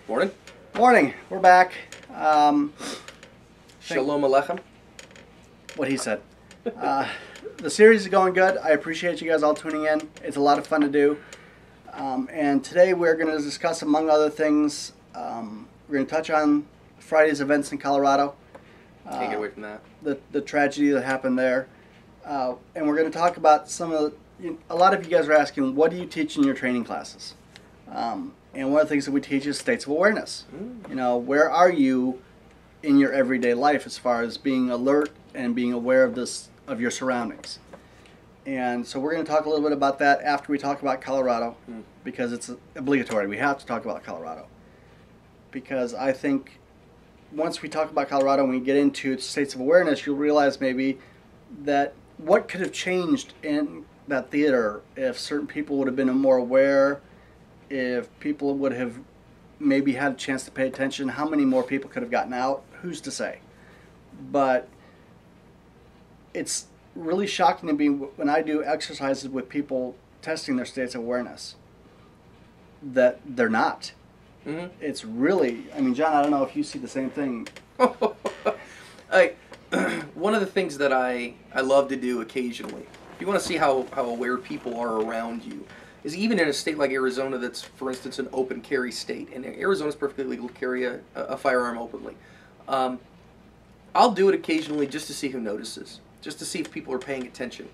Morning. Morning. We're back. Shalom Aleichem. What he said. The series is going good. I appreciate you guys all tuning in. It's a lot of fun to do. And today we're going to discuss, among other things, we're going to touch on Friday's events in Colorado. Can't get away from that. The tragedy that happened there. And we're going to talk about some of the, a lot of you guys are asking, what do you teach in your training classes? And one of the things that we teach is states of awareness. You know, where are you in your everyday life as far as being alert and being aware of your surroundings? And so we're going to talk a little bit about that after we talk about Colorado, because it's obligatory. We have to talk about Colorado. Because I think once we talk about Colorado and we get into states of awareness, you'll realize maybe that what could have changed in that theater if certain people would have been more aware, if people would have maybe had a chance to pay attention, how many more people could have gotten out, who's to say? But it's really shocking to me when I do exercises with people testing their states of awareness that they're not. Mm-hmm. It's really, I mean, John, I don't know if you see the same thing. One of the things that I love to do occasionally, if you want to see how aware people are around you, is even in a state like Arizona that's, for instance, an open carry state, and Arizona's perfectly legal to carry a firearm openly. I'll do it occasionally just to see who notices, just to see if people are paying attention.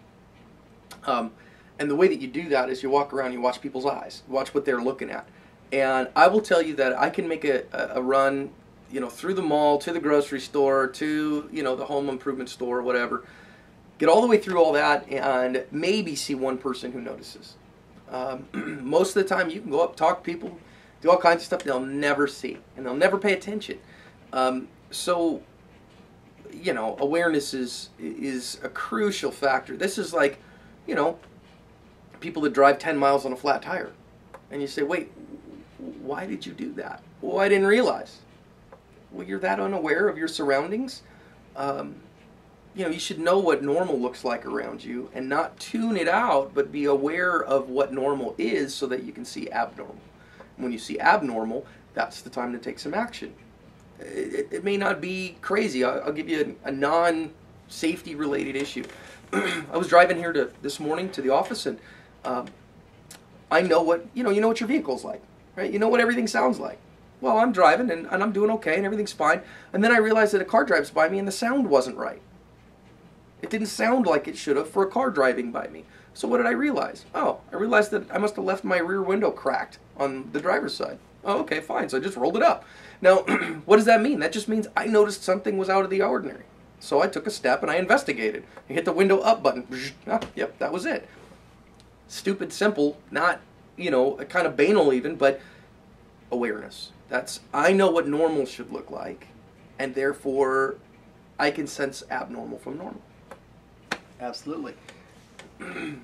And the way that you do that is you walk around, you watch people's eyes, watch what they're looking at. And I will tell you that I can make a run, you know, through the mall, to the grocery store, to, you know, the home improvement store, or whatever, get all the way through all that and maybe see one person who notices. Most of the time you can go up, talk to people, do all kinds of stuff they'll never see, and they'll never pay attention. So, you know, awareness is a crucial factor. This is like, you know, people that drive 10 miles on a flat tire. And you say, wait, why did you do that? Well, I didn't realize. Well, you're that unaware of your surroundings. You know, you should know what normal looks like around you and not tune it out, but be aware of what normal is so that you can see abnormal. When you see abnormal, that's the time to take some action. It may not be crazy. I'll give you a non-safety related issue. I was driving here this morning to the office, and I know what, you know what your vehicle's like, right? You know what everything sounds like. Well, I'm driving, and I'm doing okay, and everything's fine. And then I realized that a car drives by me, and the sound wasn't right. It didn't sound like it should have for a car driving by me. So what did I realize? Oh, I realized that I must have left my rear window cracked on the driver's side. Oh, okay, fine. So I just rolled it up. Now, what does that mean? That just means I noticed something was out of the ordinary. So I took a step and I investigated. I hit the window up button. Yep, that was it. Stupid, simple, not, you know, kind of banal even, but awareness. I know what normal should look like, and therefore I can sense abnormal from normal. Absolutely. In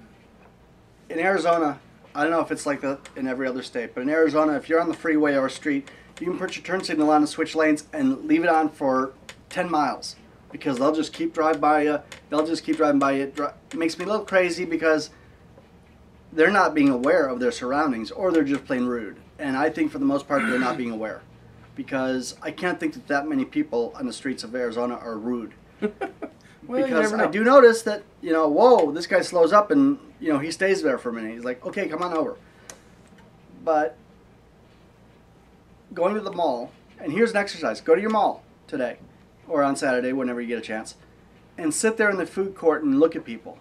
Arizona, I don't know if it's like that in every other state, but in Arizona, if you're on the freeway or a street, you can put your turn signal on and switch lanes and leave it on for 10 miles because they'll just keep driving by you. It makes me a little crazy because they're not being aware of their surroundings, or they're just plain rude. And I think for the most part, they're not being aware, because I can't think that many people on the streets of Arizona are rude. Well, because I do notice that, you know, whoa, this guy slows up and, you know, he stays there for a minute. He's like, okay, come on over. But going to the mall, and here's an exercise. Go to your mall today or on Saturday, whenever you get a chance, and sit there in the food court and look at people.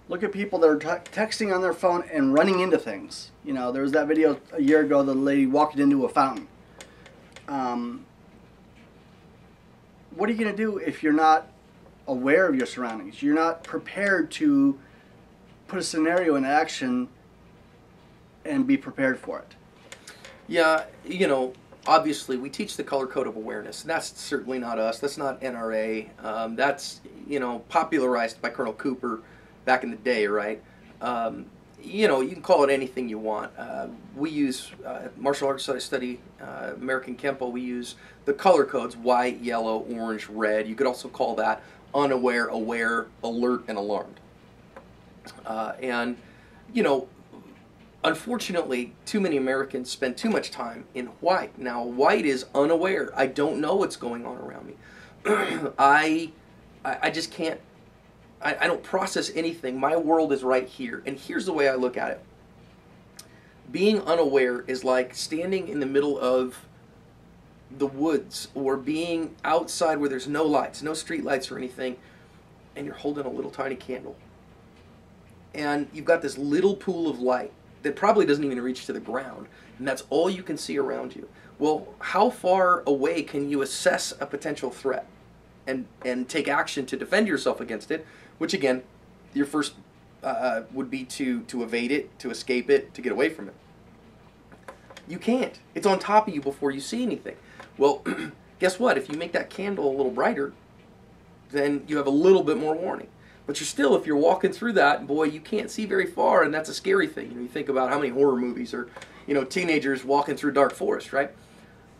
Look at people that are texting on their phone and running into things. You know, there was that video a year ago, the lady walking into a fountain. What are you going to do if you're not aware of your surroundings? You're not prepared to put a scenario in action and be prepared for it. Yeah, you know, obviously we teach the color code of awareness. That's certainly not us. That's not NRA. That's, you know, popularized by Colonel Cooper back in the day, right? You know, you can call it anything you want. We use martial arts study, American Kempo. We use the color codes: white, yellow, orange, red. You could also call that unaware, aware, alert, and alarmed. And, you know, Unfortunately, too many Americans spend too much time in white. Now, white is unaware. I don't know what's going on around me. I just can't, I don't process anything. My world is right here. And here's the way I look at it. Being unaware is like standing in the middle of the woods or being outside where there's no lights, no street lights or anything, and you're holding a little tiny candle. And you've got this little pool of light that probably doesn't even reach to the ground, and that's all you can see around you. Well, how far away can you assess a potential threat and take action to defend yourself against it, which again, your first would be to evade it, to escape it, to get away from it. You can't. It's on top of you before you see anything. Well, guess what? If you make that candle a little brighter, then you have a little bit more warning. But you're still, if you're walking through that, boy, you can't see very far, and that's a scary thing. You think about how many horror movies or, teenagers walking through dark forest, right?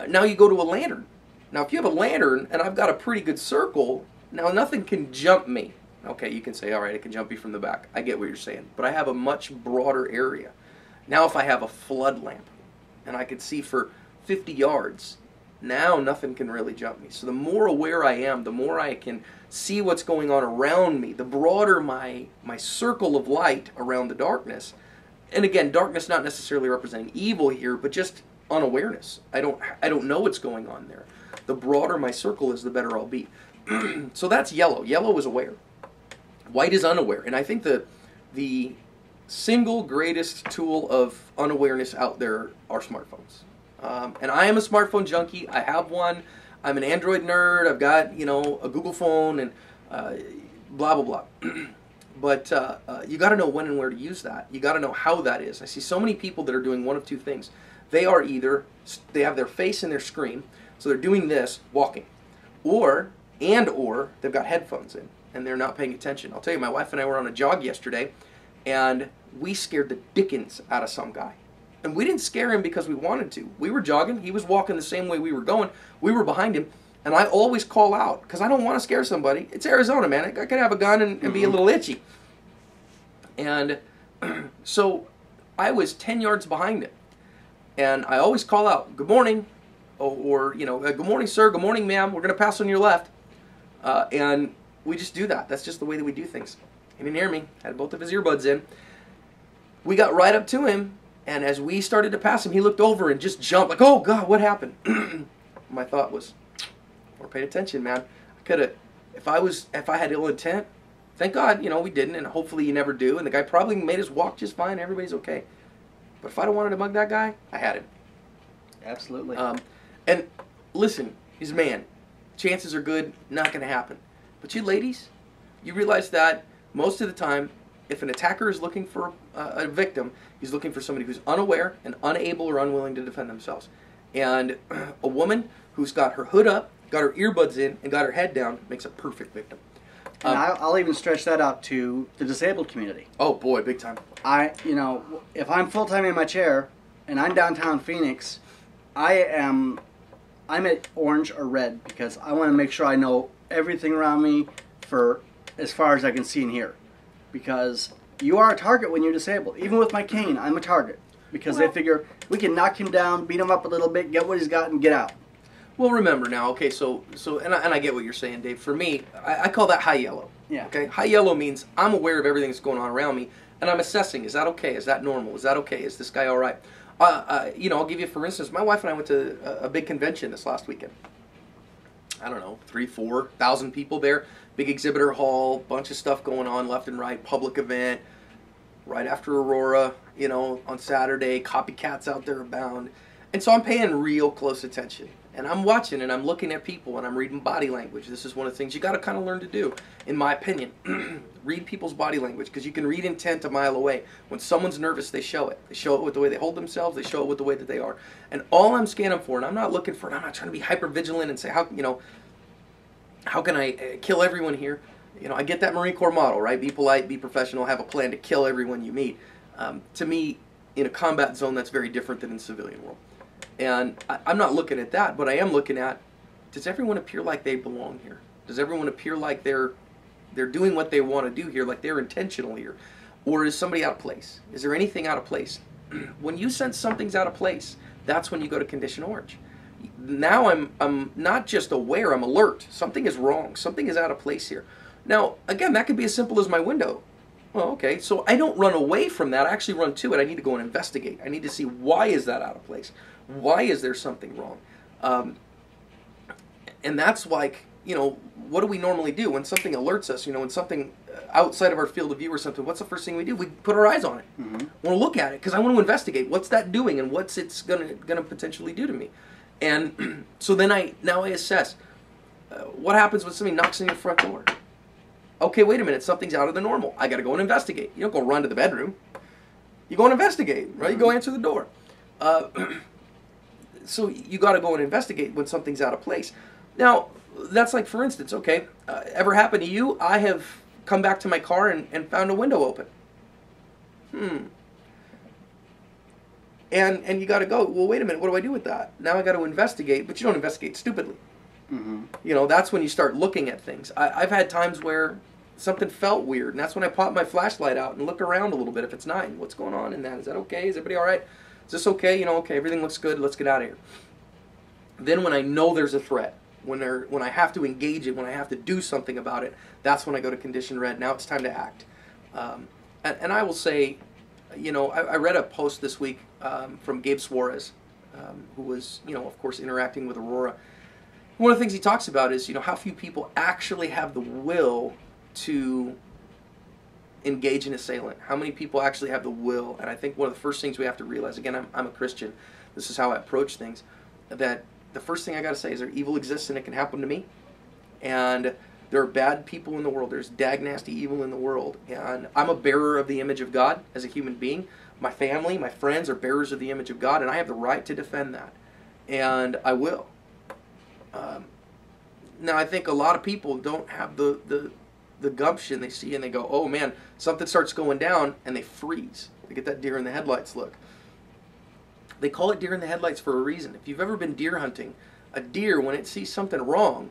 Now you go to a lantern. Now, if you have a lantern, and I've got a pretty good circle, now nothing can jump me. Okay, you can say, all right, it can jump you from the back. I get what you're saying. But I have a much broader area. Now, if I have a flood lamp, and I could see for 50 yards, now nothing can really jump me. So the more aware I am, the more I can see what's going on around me, the broader my circle of light around the darkness. And again, darkness not necessarily representing evil here, but just unawareness. I don't know what's going on there. The broader my circle is, the better I'll be. So that's yellow. Yellow is aware. White is unaware. And I think the single greatest tool of unawareness out there are smartphones. And I am a smartphone junkie. I have one. I'm an Android nerd. I've got, a Google phone and blah, blah, blah. But you got to know when and where to use that. You got to know how that is. I see so many people that are doing one of two things. They have their face in their screen, so they're doing this, walking. Or they've got headphones in, and they're not paying attention. I'll tell you, my wife and I were on a jog yesterday, and we scared the dickens out of some guy. And we didn't scare him because we wanted to. We were jogging. He was walking the same way we were going. We were behind him. And I always call out because I don't want to scare somebody. It's Arizona, man. I could have a gun and be a little itchy. And so I was 10 yards behind him. And I always call out, good morning. Or good morning, sir. Good morning, ma'am. We're going to pass on your left. And we just do that. That's just the way that we do things. He didn't hear me. Had both of his earbuds in. We got right up to him. And as we started to pass him, he looked over and just jumped like, oh, God, what happened? My thought was, more paid attention, man. I could have, if I had ill intent, thank God, we didn't, and hopefully you never do. And the guy probably made us walk just fine. Everybody's okay. But if I'd have wanted to mug that guy, I had him. Absolutely. And listen, he's a man. Chances are good, not going to happen. But you ladies, you realize that most of the time, if an attacker is looking for a victim, he's looking for somebody who's unaware and unable or unwilling to defend themselves. And a woman who's got her hood up, got her earbuds in, and got her head down makes a perfect victim. And I'll even stretch that out to the disabled community. Oh boy, big time. If I'm full-time in my chair and I'm downtown Phoenix, I'm at orange or red because I want to make sure I know everything around me for as far as I can see and hear. Because you are a target when you're disabled. Even with my cane, I'm a target. Because they figure we can knock him down, beat him up a little bit, get what he's got, and get out. Well, remember now, okay, so and I get what you're saying, Dave. For me, I call that high yellow. Yeah. Okay? High yellow means I'm aware of everything that's going on around me, and I'm assessing, is that okay? Is that normal? Is that okay? Is this guy all right? I'll give you, for instance, my wife and I went to a big convention this last weekend. I don't know, 3,000-4,000 people there. Big exhibitor hall, bunch of stuff going on left and right, public event. Right after Aurora, on Saturday, copycats out there abound. And so I'm paying real close attention. And I'm watching and I'm looking at people and I'm reading body language. This is one of the things you got to kind of learn to do, in my opinion. Read people's body language, because you can read intent a mile away. When someone's nervous, they show it. They show it with the way they hold themselves. They show it with the way that they are. And all I'm scanning for, and I'm not trying to be hyper vigilant and say, how can I kill everyone here? I get that Marine Corps model, right? Be polite, be professional, have a plan to kill everyone you meet. To me, in a combat zone, that's very different than in the civilian world. And I'm not looking at that, but I am looking at, does everyone appear like they belong here? Does everyone appear like they're doing what they want to do here, like they're intentional here? Or is somebody out of place? Is there anything out of place? when you sense something's out of place, that's when you go to condition orange. Now I'm not just aware, I'm alert. Something is wrong. Something is out of place here. Now, again, that could be as simple as my window. Well, okay, so I don't run away from that. I actually run to it. I need to go and investigate. I need to see, why is that out of place? Why is there something wrong? And that's like, what do we normally do when something alerts us? When something outside of our field of view or something, what's the first thing we do? We put our eyes on it. Mm-hmm. I want to look at it because I want to investigate. What's that doing, and what's it's gonna potentially do to me? And so then I assess what happens when somebody knocks on your front door. Okay, wait a minute, something's out of the normal. I got to go and investigate. You don't go run to the bedroom. You go and investigate, right? You go answer the door. So you got to go and investigate when something's out of place. Now, that's like, for instance, okay, ever happened to you? I have come back to my car and found a window open. And you got to go, well, wait a minute, what do I do with that? Now I got to investigate, but you don't investigate stupidly. Mm-hmm. That's when you start looking at things. I've had times where something felt weird, and that's when I pop my flashlight out and look around a little bit. If it's night, what's going on in that? Is that okay? Is everybody all right? Is this okay? Okay, everything looks good. Let's get out of here. Then when I know there's a threat, when I have to engage it, when I have to do something about it, that's when I go to condition red. Now it's time to act. And I will say, I read a post this week from Gabe Suarez, who was, of course, interacting with Aurora. One of the things he talks about is, how few people actually have the will to engage an assailant. How many people actually have the will? And I think one of the first things we have to realize, again, I'm a Christian, this is how I approach things, that the first thing I got to say is there evil exists and it can happen to me. And there are bad people in the world. There's dag nasty evil in the world. And I'm a bearer of the image of God as a human being. My family, my friends are bearers of the image of God, and I have the right to defend that. And I will. Now, I think a lot of people don't have the gumption. They see and they go, oh man, something starts going down, and they freeze. They get that deer in the headlights look. They call it deer in the headlights for a reason. If you've ever been deer hunting, a deer, when it sees something wrong,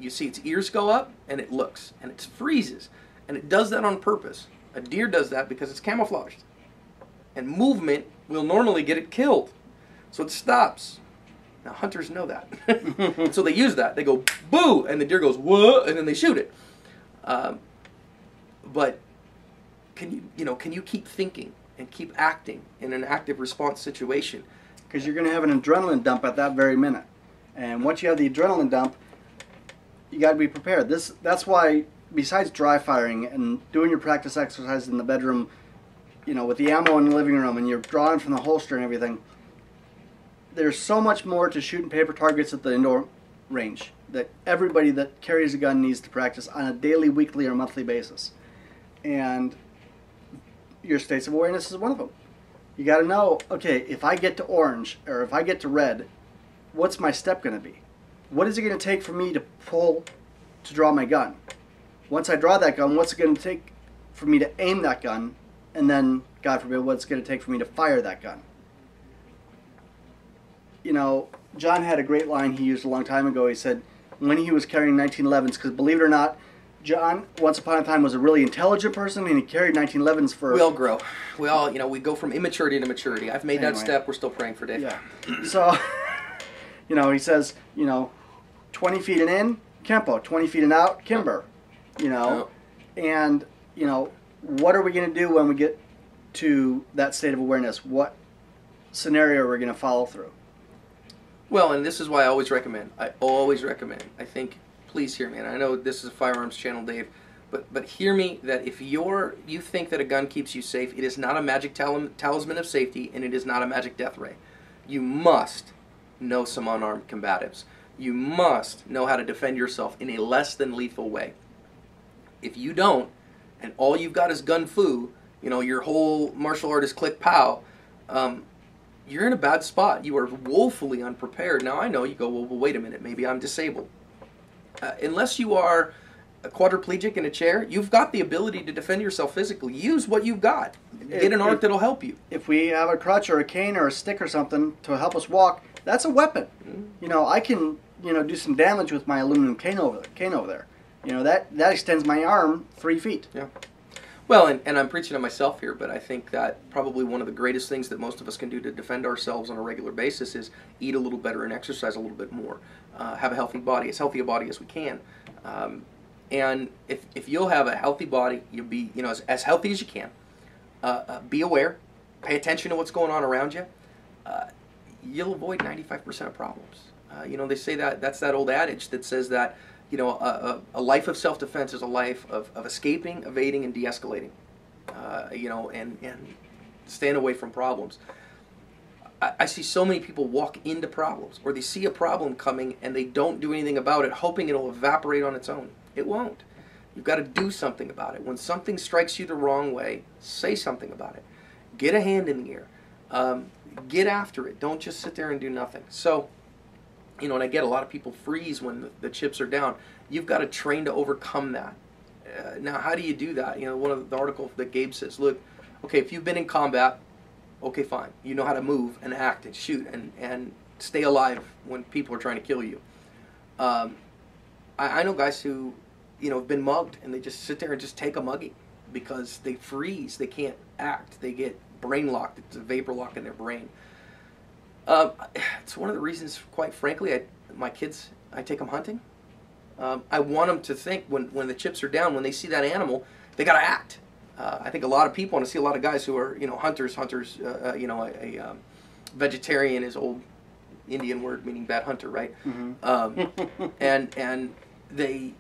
you see its ears go up, and it looks, and it freezes. And it does that on purpose. A deer does that because it's camouflaged. And movement will normally get it killed. So it stops. Now, hunters know that. So they use that. They go, boo, and the deer goes, whoa, and then they shoot it. But can you keep thinking and keep acting in an active response situation? Because you're going to have an adrenaline dump at that very minute. And once you have the adrenaline dump, you got to be prepared. That's why, besides dry firing and doing your practice exercises in the bedroom, with the ammo in the living room, and you're drawing from the holster and everything, there's so much more to shooting paper targets at the indoor range that everybody that carries a gun needs to practice on a daily, weekly, or monthly basis. And your states of awareness is one of them. You got to know, okay, if I get to orange or if I get to red, what's my step going to be? What is it going to take for me to draw my gun? Once I draw that gun, what's it going to take for me to aim that gun? And then, God forbid, what's it going to take for me to fire that gun? John had a great line he used a long time ago. He said when he was carrying 1911s, because believe it or not, John, once upon a time, was a really intelligent person, and he carried 1911s for... We all grow. We all, we go from immaturity to maturity. I've made that step. We're still praying for Dave. Yeah. So, he says, 20 feet and in, Kempo. 20 feet and out, Kimber. And, what are we going to do when we get to that state of awareness? What scenario are we going to follow through? Well, and this is why I always recommend. I think, please hear me, and I know this is a firearms channel, Dave, but hear me that if you think that a gun keeps you safe, it is not a magic talisman of safety, and it is not a magic death ray. You must know some unarmed combatives. You must know how to defend yourself in a less than lethal way. If you don't, and all you've got is gun fu, your whole martial art is click pow, you're in a bad spot. You are woefully unprepared. Now, I know you go, well, wait a minute, maybe I'm disabled. Unless you are a quadriplegic in a chair, you've got the ability to defend yourself physically. Use what you've got. Get an art that'll help you. If we have a crutch or a cane or a stick or something to help us walk, that's a weapon. Mm-hmm. I can, do some damage with my aluminum cane over there. That extends my arm 3 feet. Yeah. Well, and I'm preaching to myself here, but I think that probably one of the greatest things that most of us can do to defend ourselves on a regular basis is eat a little better and exercise a little bit more. Have a healthy body, as healthy a body as we can. And if you'll have a healthy body, you'll be, you know, as healthy as you can. Be aware, pay attention to what's going on around you. You'll avoid 95% of problems. You know, they say that's that old adage that says that, you know, a life of self-defense is a life of escaping, evading, and de-escalating. You know, and staying away from problems. I see so many people walk into problems, or they see a problem coming and they don't do anything about it, hoping it'll evaporate on its own. It won't. You've got to do something about it. When something strikes you the wrong way, say something about it. Get a hand in the air. Get after it. Don't just sit there and do nothing. So, you know, and I get a lot of people freeze when the chips are down. You've got to train to overcome that. Now, how do you do that? You know, one of the articles that Gabe says, look, okay, if you've been in combat, okay, fine. You know how to move and act and shoot and stay alive when people are trying to kill you. I know guys who, you know, have been mugged and they just sit there and just take a mugging because they freeze. They can't act. They get brain locked. It's a vapor lock in their brain. It's one of the reasons, quite frankly, my kids, I take them hunting. I want them to think when the chips are down, when they see that animal, they got to act. I think a lot of people, and I see a lot of guys who are, you know, hunters, you know, a vegetarian is old Indian word meaning bad hunter, right? Mm-hmm. And they,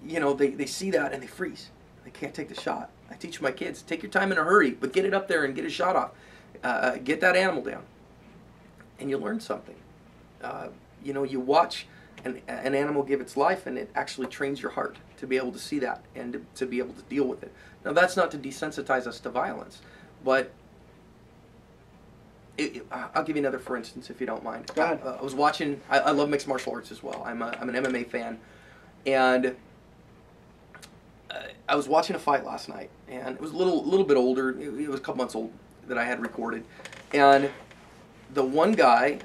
you know, they see that and they freeze. They can't take the shot. I teach my kids, take your time in a hurry, but get it up there and get a shot off. Get that animal down. And you learn something. You know, you watch an animal give its life, and it actually trains your heart to be able to see that and to be able to deal with it. Now, that's not to desensitize us to violence, but I'll give you another for instance, if you don't mind. Go ahead. I was watching. I love mixed martial arts as well. I'm an MMA fan, and I was watching a fight last night, and it was a little bit older. It was a couple months old that I had recorded, and the one guy,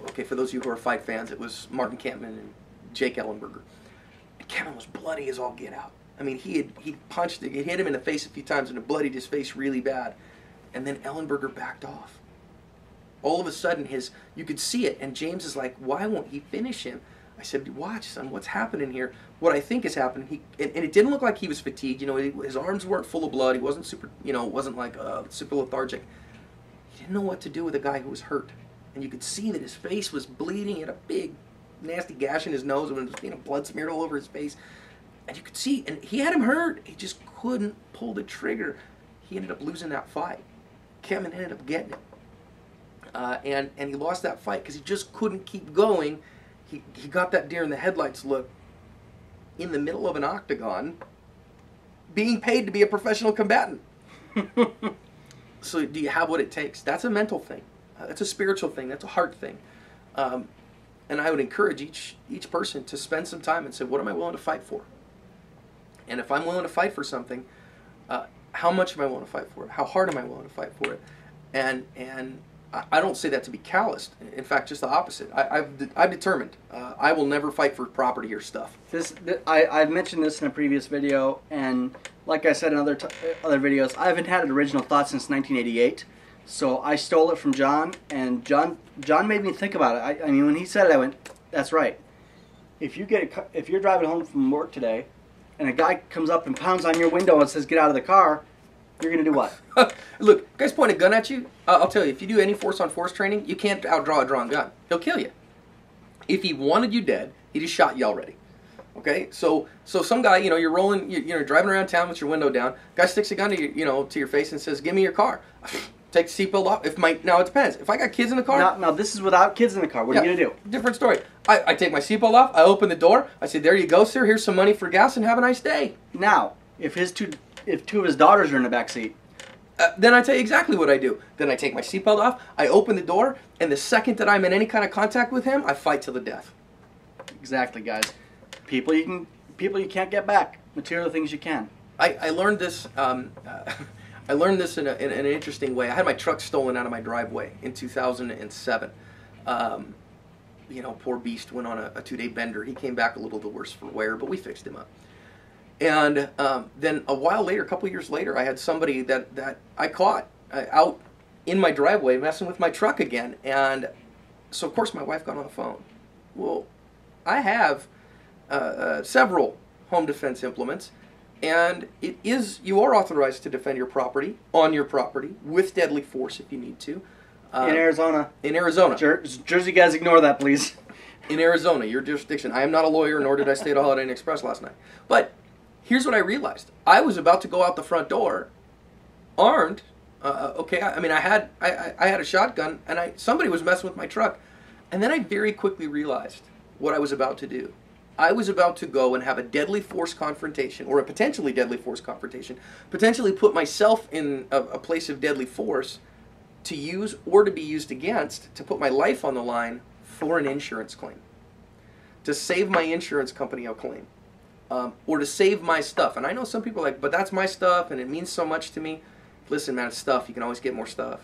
okay, for those of you who are fight fans, it was Martin Kampman and Jake Ellenberger. And Kampman was bloody as all get out. I mean, he punched it, it hit him in the face a few times, and it bloodied his face really bad. And then Ellenberger backed off. All of a sudden, you could see it, and James is like, why won't he finish him? I said, watch, son, what's happening here? What I think is happening, and it didn't look like he was fatigued. You know, his arms weren't full of blood. He wasn't super, you know, wasn't like super lethargic. He didn't know what to do with a guy who was hurt. And you could see that his face was bleeding. He had a big, nasty gash in his nose, and you know, blood smeared all over his face. And you could see, and he had him hurt. He just couldn't pull the trigger. He ended up losing that fight. Kevin ended up getting it. And he lost that fight because he just couldn't keep going. He got that deer in the headlights look in the middle of an octagon being paid to be a professional combatant. So do you have what it takes? That's a mental thing. That's a spiritual thing. That's a heart thing. And I would encourage each person to spend some time and say, what am I willing to fight for? And if I'm willing to fight for something, how much am I willing to fight for it? How hard am I willing to fight for it? And I don't say that to be calloused. In fact, just the opposite. I've determined I will never fight for property or stuff. I've mentioned this in a previous video, and like I said in other videos, I haven't had an original thought since 1988. So I stole it from John, and John made me think about it. I mean, when he said it, I went, "That's right." If you're driving home from work today, and a guy comes up and pounds on your window and says, "Get out of the car," you're gonna do what? Look, guy's point a gun at you. I'll tell you, if you do any force-on-force training, you can't outdraw a drawn gun. He'll kill you. If he wanted you dead, he just shot you already. Okay, so some guy, you know, you're rolling, you're driving around town with your window down. Guy sticks a gun to your face and says, "Give me your car." Take the seatbelt off. Now it depends. If I got kids in the car. Now this is without kids in the car. What are you gonna do? Different story. I take my seatbelt off. I open the door. I say, "There you go, sir. Here's some money for gas, and have a nice day." Now, if two of his daughters are in the back seat. Then I tell you exactly what I do. Then I take my seatbelt off, I open the door, and the second that I'm in any kind of contact with him, I fight to the death. Exactly, guys. People you can't get back. Material things you can. I learned this. I learned this in an interesting way. I had my truck stolen out of my driveway in 2007. You know, poor beast went on a 2-day bender. He came back a little the worse for wear, but we fixed him up. And then a while later, a couple years later, I had somebody that I caught out in my driveway messing with my truck again. And so, of course, my wife got on the phone. Well, I have several home defense implements, and you are authorized to defend your property, on your property, with deadly force if you need to. In Arizona. In Arizona. Jersey guys, ignore that, please. In Arizona, your jurisdiction. I am not a lawyer, nor did I stay at a Holiday Inn Express last night. But here's what I realized. I was about to go out the front door, armed. I had a shotgun, and somebody was messing with my truck. And then I very quickly realized what I was about to do. I was about to go and have a deadly force confrontation, or a potentially deadly force confrontation, potentially put myself in a place of deadly force to use or to be used against, to put my life on the line for an insurance claim, to save my insurance company a claim, or to save my stuff. And I know some people are like, but that's my stuff and it means so much to me. Listen, man, it's stuff. You can always get more stuff.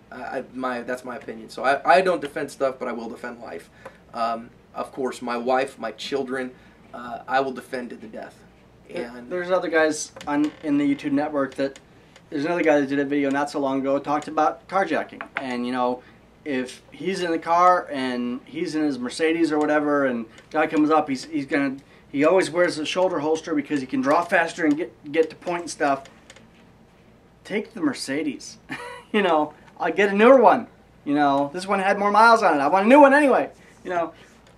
That's my opinion. So I don't defend stuff, but I will defend life. Of course, my wife, my children, I will defend to the death. And there's other guys in the YouTube network there's another guy that did a video not so long ago, talked about carjacking. And, if he's in the car and he's in his Mercedes or whatever, and guy comes up, he always wears a shoulder holster because he can draw faster and get to point and stuff. Take the Mercedes. I'll get a newer one. This one had more miles on it. I want a new one anyway.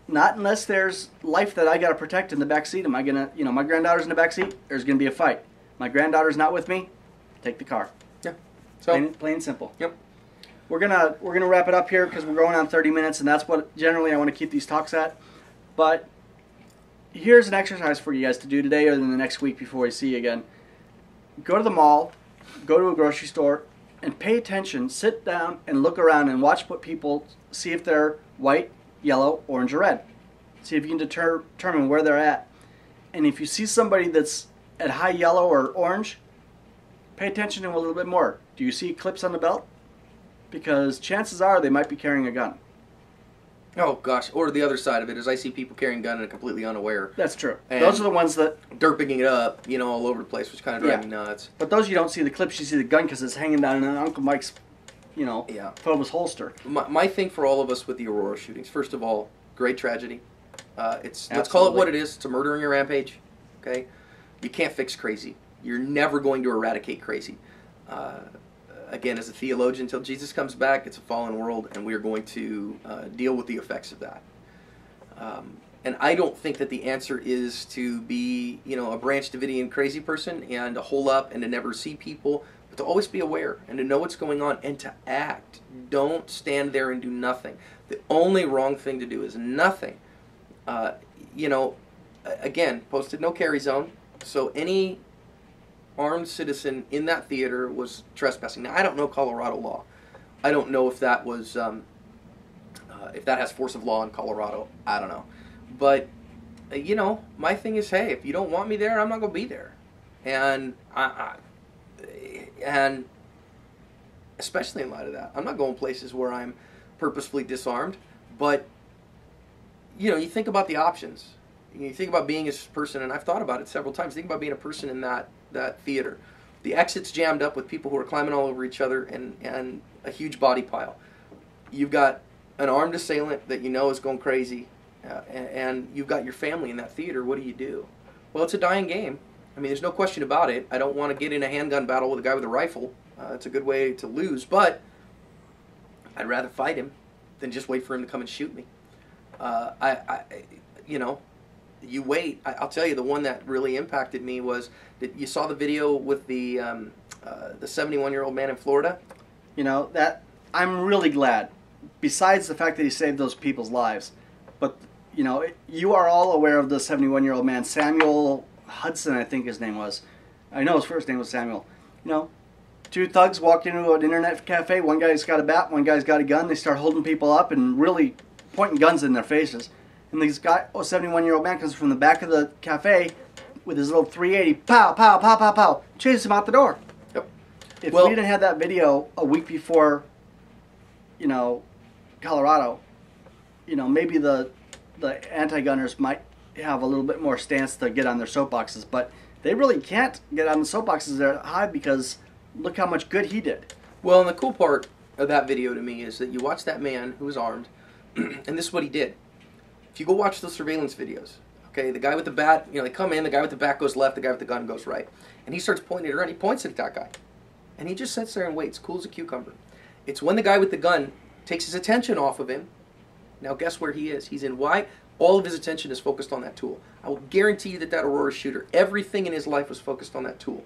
Not unless there's life that I got to protect in the back seat. Am I gonna, my granddaughter's in the back seat. There's gonna be a fight. My granddaughter's not with me. Take the car. Yeah. So plain and simple. Yep. We're gonna wrap it up here because we're going on 30 minutes, and that's what generally I want to keep these talks at. But here's an exercise for you guys to do today or in the next week before we see you again. Go to the mall, go to a grocery store, and pay attention. Sit down and look around and watch what people see if they're white, yellow, orange, or red. See if you can determine where they're at. And if you see somebody that's at high yellow or orange, pay attention to them a little bit more. Do you see clips on the belt? Because chances are they might be carrying a gun. Oh gosh, or the other side of it is I see people carrying a gun and completely unaware. That's true. Those are the ones that derping it up, all over the place, which kind of drive me nuts. But those you don't see the clips, you see the gun because it's hanging down in Uncle Mike's, Phobos holster. My thing for all of us with the Aurora shootings, first of all, great tragedy. Let's call it what it is. It's a murder and a rampage. Okay, you can't fix crazy. You're never going to eradicate crazy. Again, as a theologian, until Jesus comes back, it's a fallen world, and we are going to deal with the effects of that. And I don't think that the answer is to be, a Branch Davidian crazy person and to hole up and to never see people, but to always be aware and to know what's going on and to act. Don't stand there and do nothing. The only wrong thing to do is nothing. Again, posted no carry zone, so any armed citizen in that theater was trespassing. Now, I don't know Colorado law. I don't know if that was if that has force of law in Colorado. I don't know. But my thing is, hey, if you don't want me there, I'm not going to be there. And and especially in light of that, I'm not going places where I'm purposefully disarmed. But you think about the options. You think about being a person, and I've thought about it several times. Think about being a person in that theater. The exit's jammed up with people who are climbing all over each other and a huge body pile. You've got an armed assailant that is going crazy, and you've got your family in that theater. What do you do? Well, it's a dying game. I mean, there's no question about it. I don't want to get in a handgun battle with a guy with a rifle. It's a good way to lose, but I'd rather fight him than just wait for him to come and shoot me. You wait. I'll tell you, the one that really impacted me was that you saw the video with the 71-year-old man in Florida. That I'm really glad. Besides the fact that he saved those people's lives, but you are all aware of the 71-year-old man, Samuel Hudson, I think his name was. I know his first name was Samuel. Two thugs walked into an internet cafe. One guy's got a bat, one guy's got a gun. They start holding people up and really pointing guns in their faces. And this guy, 71-year-old man, comes from the back of the cafe with his little 380, pow, pow, pow, pow, pow, chases him out the door. Yep. If we didn't have that video a week before, Colorado, maybe the anti-gunners might have a little bit more stance to get on their soapboxes. But they really can't get on the soapboxes that high because look how much good he did. Well, and the cool part of that video to me is that you watch that man who was armed, and this is what he did. If you go watch those surveillance videos, okay, the guy with the bat, you know, they come in, the guy with the bat goes left, the guy with the gun goes right. And he starts pointing it around, he points at that guy. And he just sits there and waits, cool as a cucumber. It's when the guy with the gun takes his attention off of him. Now guess where he is? He's in white. All of his attention is focused on that tool. I will guarantee you that Aurora shooter, everything in his life was focused on that tool.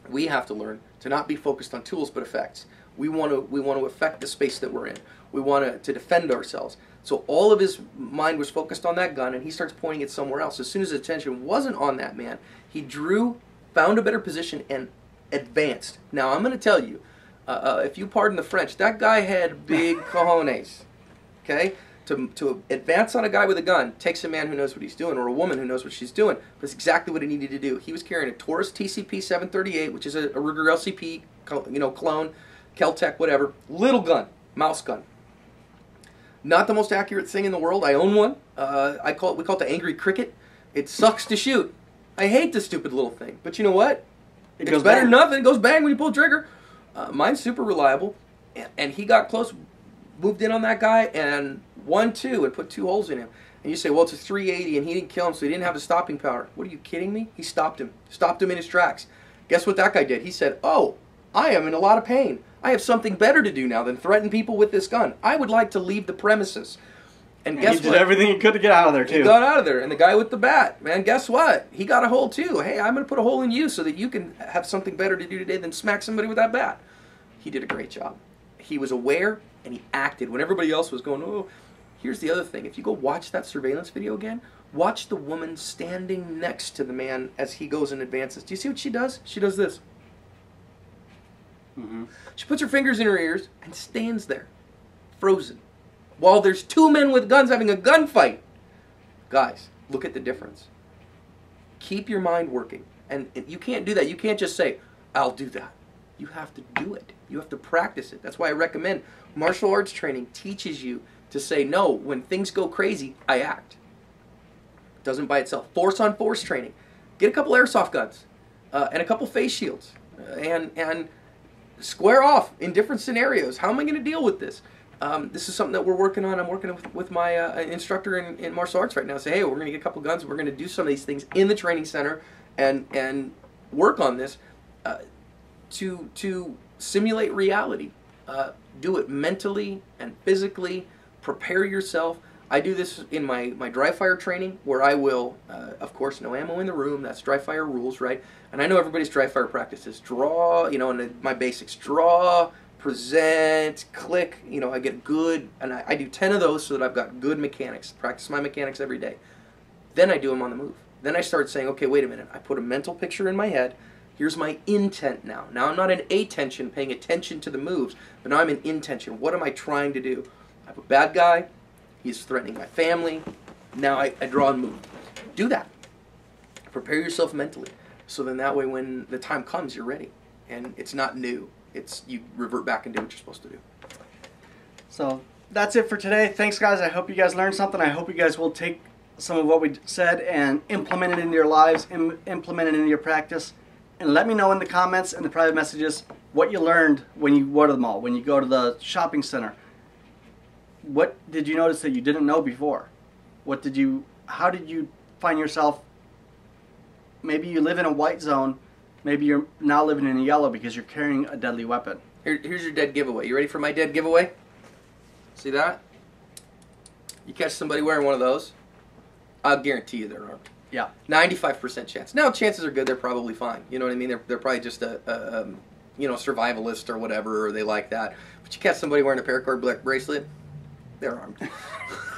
We have to learn to not be focused on tools but effects. We want to affect the space that we're in. We want to defend ourselves. So all of his mind was focused on that gun, and he starts pointing it somewhere else. As soon as his attention wasn't on that man, he drew, found a better position, and advanced. Now I'm going to tell you, if you pardon the French, that guy had big cojones. Okay? To advance on a guy with a gun takes a man who knows what he's doing, or a woman who knows what she's doing. That's exactly what he needed to do. He was carrying a Taurus TCP 738, which is a Ruger LCP, clone, Keltec, whatever. Little gun, mouse gun. Not the most accurate thing in the world. I own one. We call it the Angry Cricket. It sucks to shoot. I hate this stupid little thing. But you know what? It's better than nothing. It goes bang when you pull the trigger. Mine's super reliable. And he got close, moved in on that guy, and 1-2 and put 2 holes in him. And you say, well, it's a 380 and he didn't kill him, so he didn't have the stopping power. What are you kidding me? He stopped him. Stopped him in his tracks. Guess what that guy did? He said, oh, I am in a lot of pain. I have something better to do now than threaten people with this gun. I would like to leave the premises. And guess what? He did everything he could to get out of there, too. He got out of there. And the guy with the bat, man, guess what? He got a hole, too. Hey, I'm going to put a hole in you so that you can have something better to do today than smack somebody with that bat. He did a great job. He was aware, and he acted when everybody else was going, oh. Here's the other thing. If you go watch that surveillance video again, watch the woman standing next to the man as he goes and advances. Do you see what she does? She does this. Mm-hmm. She puts her fingers in her ears and stands there, frozen, while there's 2 men with guns having a gunfight. Guys, look at the difference. Keep your mind working. And you can't do that. You can't just say, I'll do that. You have to do it. You have to practice it. That's why I recommend martial arts training teaches you to say, no, when things go crazy, I act. It doesn't by itself. Force on force training. Get a couple airsoft guns and a couple face shields and square off in different scenarios. How am I going to deal with this? This is something that we're working on. I'm working with my instructor in martial arts right now. Say, hey, we're going to get a couple guns. We're going to do some of these things in the training center and work on this to simulate reality. Do it mentally and physically. Prepare yourself. I do this in my dry fire training where I will, of course, no ammo in the room. That's dry fire rules, right? And I know everybody's dry fire practices. Draw, and my basics. Draw, present, click. I get good, and I do 10 of those so that I've got good mechanics. Practice my mechanics every day. Then I do them on the move. Then I start saying, okay, wait a minute. I put a mental picture in my head. Here's my intent now. Now I'm not in attention, paying attention to the moves, but now I'm in intention. What am I trying to do? I have a bad guy. He's threatening my family. Now I draw and move. Do that. Prepare yourself mentally. So then that way when the time comes, you're ready. And it's not new. It's you revert back and do what you're supposed to do. So that's it for today. Thanks, guys. I hope you guys learned something. I hope you guys will take some of what we said and implement it into your lives, implement it into your practice. And let me know in the comments and the private messages what you learned when you go to the mall, when you go to the shopping center. What did you notice that you didn't know before? How did you find yourself, maybe you live in a white zone, maybe you're now living in a yellow because you're carrying a deadly weapon. Here's your dead giveaway. You ready for my dead giveaway? See that? You catch somebody wearing one of those, I'll guarantee you they're armed. Yeah. 95% chance. Now, chances are good they're probably fine. You know what I mean? They're probably just a survivalist or whatever, or they like that. But you catch somebody wearing a paracord bracelet, they're armed.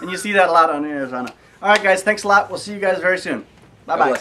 And you see that a lot on Arizona. All right, guys. Thanks a lot. We'll see you guys very soon. Bye-bye.